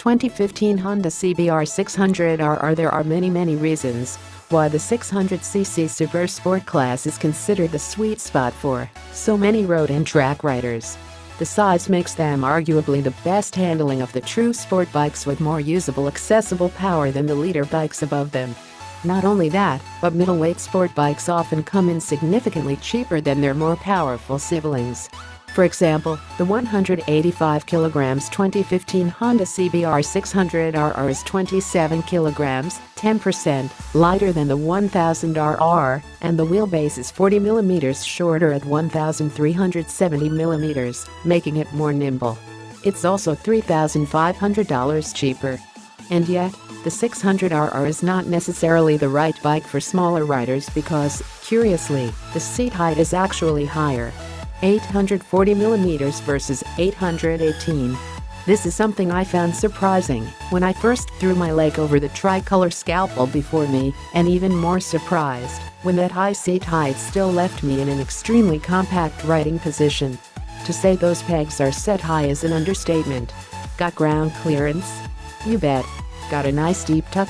2015 Honda Cbr600Rr. There are many reasons why the 600cc Super Sport class is considered the sweet spot for so many road and track riders. The size makes them arguably the best handling of the true sport bikes, with more usable accessible power than the leader bikes above them. Not only that, but middleweight sport bikes often come in significantly cheaper than their more powerful siblings. For example, the 185 kg 2015 Honda Cbr600Rr is 27 kg, 10% lighter than the 1000Rr, and the wheelbase is 40 mm shorter at 1370 mm, making it more nimble. It's also $3,500 cheaper. And yet, the 600Rr is not necessarily the right bike for smaller riders because, curiously, the seat height is actually higher. 840 mm versus 818. This is something I found surprising when I first threw my leg over the tricolor scalpel before me, and even more surprised when that high seat height still left me in an extremely compact riding position. To say those pegs are set high is an understatement. Got ground clearance? You bet. Got a nice deep tuck?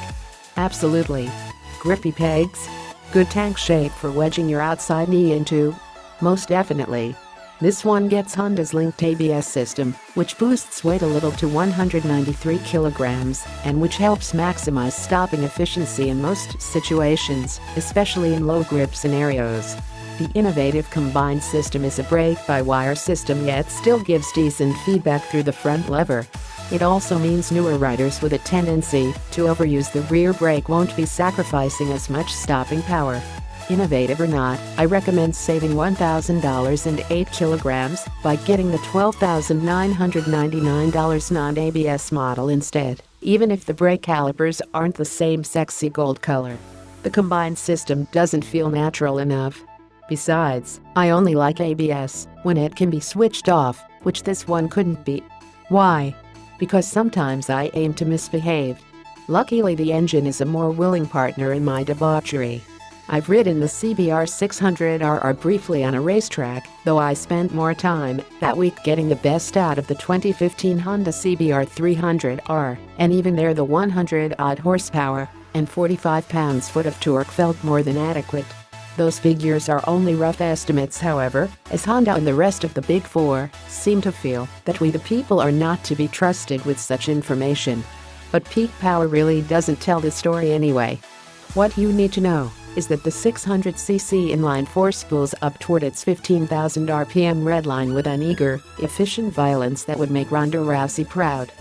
Absolutely. Grippy pegs? Good tank shape for wedging your outside knee into? Most definitely. This one gets Honda's linked ABS system, which boosts weight a little to 193 kilograms, and which helps maximize stopping efficiency in most situations, especially in low grip scenarios. The innovative combined system is a brake-by-wire system, yet still gives decent feedback through the front lever. It also means newer riders with a tendency to overuse the rear brake won't be sacrificing as much stopping power. Innovative or not, I recommend saving $1,000 and 8 kilograms by getting the $12,999 non-ABS model instead, even if the brake calipers aren't the same sexy gold color. The combined system doesn't feel natural enough. Besides, I only like ABS when it can be switched off, which this one couldn't be. Why? Because sometimes I aim to misbehave. Luckily, the engine is a more willing partner in my debauchery. I've ridden the Cbr600Rr briefly on a racetrack, though I spent more time that week getting the best out of the 2015 Honda Cbr600Rr, and even there the 100-odd horsepower and 45 pounds-foot of torque felt more than adequate. Those figures are only rough estimates, however, as Honda and the rest of the Big Four seem to feel that we the people are not to be trusted with such information. But peak power really doesn't tell the story anyway. What you need to know is that the 600cc inline 4 spools up toward its 15,000 RPM redline with an eager, efficient violence that would make Ronda Rousey proud.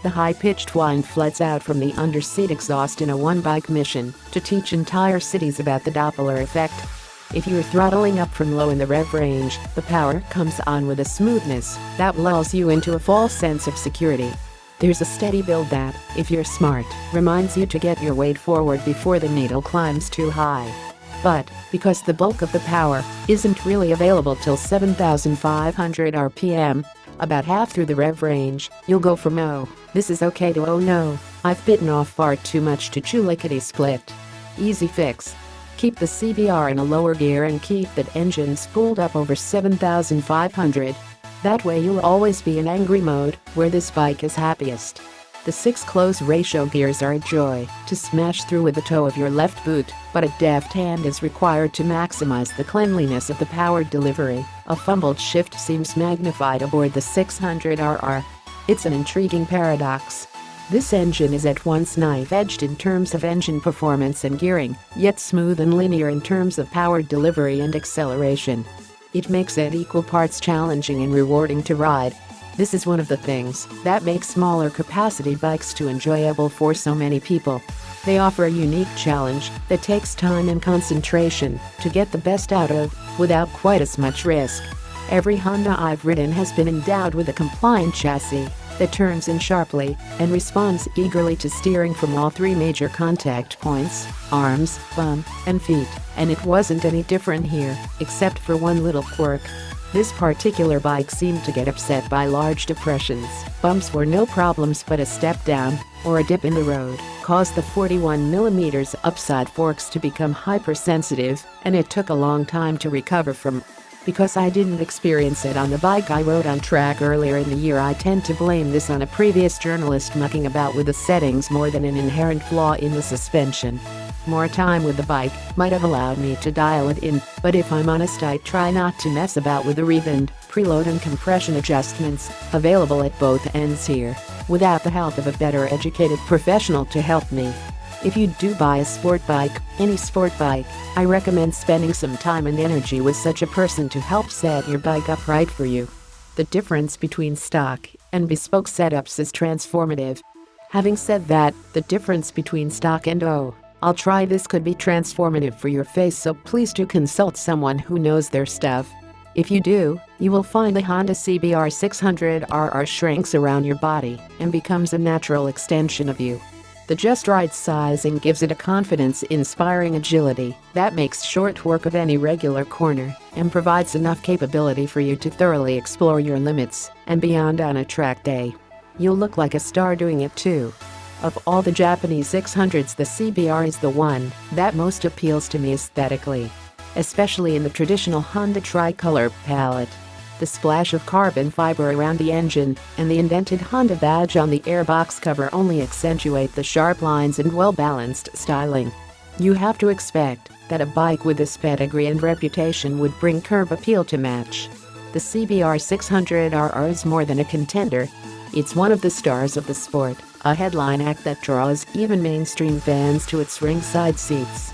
The high-pitched whine floods out from the underseat exhaust in a one-bike mission to teach entire cities about the Doppler effect. If you're throttling up from low in the rev range, the power comes on with a smoothness that lulls you into a false sense of security. There's a steady build that, if you're smart, reminds you to get your weight forward before the needle climbs too high. But, because the bulk of the power isn't really available till 7,500 RPM, about half through the rev range, you'll go from "oh, this is okay" to "oh no, I've bitten off far too much" to "chew lickety-split." Easy fix. Keep the CBR in a lower gear and keep that engine spooled up over 7,500. That way you'll always be in angry mode, where this bike is happiest. The 6 close ratio gears are a joy to smash through with the toe of your left boot, but a deft hand is required to maximize the cleanliness of the power delivery. A fumbled shift seems magnified aboard the 600Rr. It's an intriguing paradox. This engine is at once knife-edged in terms of engine performance and gearing, yet smooth and linear in terms of power delivery and acceleration. It makes it equal parts challenging and rewarding to ride. This is one of the things that makes smaller capacity bikes too enjoyable for so many people. They offer a unique challenge that takes time and concentration to get the best out of, without quite as much risk. Every Honda I've ridden has been endowed with a compliant chassis that turns in sharply and responds eagerly to steering from all 3 major contact points: arms, bum, and feet, and it wasn't any different here, except for one little quirk. This particular bike seemed to get upset by large depressions. Bumps were no problems, but a step down, or a dip in the road, caused the 41mm upside forks to become hypersensitive, and it took a long time to recover from. Because I didn't experience it on the bike I rode on track earlier in the year, I tend to blame this on a previous journalist mucking about with the settings more than an inherent flaw in the suspension. More time with the bike might have allowed me to dial it in, but if I'm honest, I try not to mess about with the rev-in, preload and compression adjustments available at both ends here, without the help of a better educated professional to help me. If you do buy a sport bike, any sport bike, I recommend spending some time and energy with such a person to help set your bike up right for you. The difference between stock and bespoke setups is transformative. Having said that, the difference between stock and I'll try this could be transformative for your face, so please do consult someone who knows their stuff. If you do, you will find the Honda Cbr600Rr shrinks around your body and becomes a natural extension of you. The just right sizing gives it a confidence-inspiring agility that makes short work of any regular corner and provides enough capability for you to thoroughly explore your limits and beyond on a track day. You'll look like a star doing it too. Of all the Japanese 600s, the CBR is the one that most appeals to me aesthetically, especially in the traditional Honda tricolor palette. The splash of carbon fiber around the engine and the indented Honda badge on the airbox cover only accentuate the sharp lines and well-balanced styling. You have to expect that a bike with this pedigree and reputation would bring curb appeal to match. The Cbr600Rr is more than a contender. It's one of the stars of the sport, a headline act that draws even mainstream fans to its ringside seats.